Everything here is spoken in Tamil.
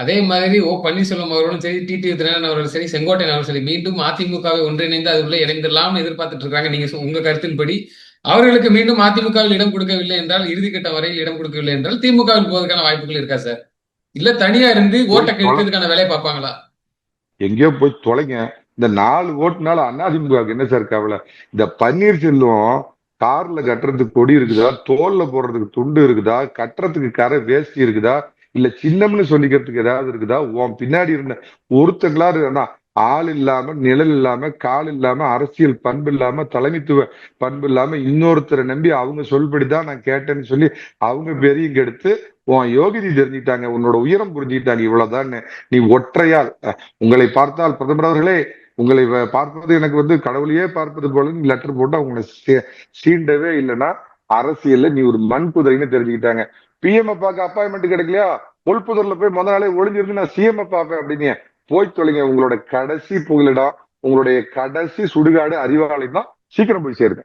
அதே மாதிரி பன்னீர்செல்வம் அவர்களும் சரி, டிடிவி தினகரன் அவர்களும் சரி, செங்கோட்டையன் அவர்களும் சரி, மீண்டும் அதிமுகவை ஒன்றிணைந்து அதுக்குள்ள இணைந்துடலாம்னு எதிர்பார்த்துட்டு இருக்காங்க. நீங்க உங்க கருத்தின்படி அவர்களுக்கு மீண்டும் அதிமுகவில் இடம் கொடுக்கவில்லை என்றால், இறுதிக்கட்ட வரையில் இடம் கொடுக்கவில்லை என்றால், திமுகவில் போவதற்கான வாய்ப்புகள் இருக்கா சார்? இல்ல தனியா இருந்து போய் ஓட்ட தொலை கெடுக்கிறதுக்கான வேலையை பார்ப்பாங்களா? எங்கேயோ போய் தொலைங்க. இந்த 4 ஓட்டுனால அதிமுக என்ன சார் கவலை? இந்த பன்னீர்செல்வம் கார்ல கட்டுறதுக்கு கொடி இருக்குதா, தோல்ல போடுறதுக்கு துண்டு இருக்குதா, கட்டுறதுக்கு கரை வேஷ்டி இருக்குதா, இல்ல சின்னம்னு சொல்லிக்கிறதுக்கு ஏதாவது இருக்குதா? உன் பின்னாடி இருந்த ஒருத்தங்களாரு ஆள் இல்லாம, நிழல் இல்லாம, கால் இல்லாம, அரசியல் பண்பு இல்லாம, தலைமைத்துவ பண்பு இல்லாம, இன்னொருத்தரை நம்பி அவங்க சொல்படிதான் நான் கேட்டேன்னு சொல்லி அவங்க பெரிய கெடுத்து உன் யோகிதை தெரிஞ்சுக்கிட்டாங்க, உன்னோட உயரம் புரிஞ்சுக்கிட்டாங்க. இவ்வளவுதான். நீ ஒற்றையால் உங்களை பார்த்தால் பிரதமர் அவர்களே, உங்களை பார்ப்பது எனக்கு கடவுளையே பார்ப்பது போல லெட்டர் போட்டு அவங்களை சீண்டவே இல்லைன்னா அரசியல்ல நீ ஒரு மண் குதிரைன்னு தெரிஞ்சுக்கிட்டாங்க. பிஎம் பார்க்க அப்பாயின்மெண்ட் கிடைக்கலையா, புல்புதூர்ல போய் முத நாளே ஒளிஞ்சிருந்து நான் சிஎம் பார்ப்பேன் அப்படின்னு போய் தொலைங்க. உங்களோட கடைசி புகலிடம், உங்களுடைய கடைசி சுடுகாடு அறிவாலயம் தான். சீக்கிரம் போய் சேருங்க.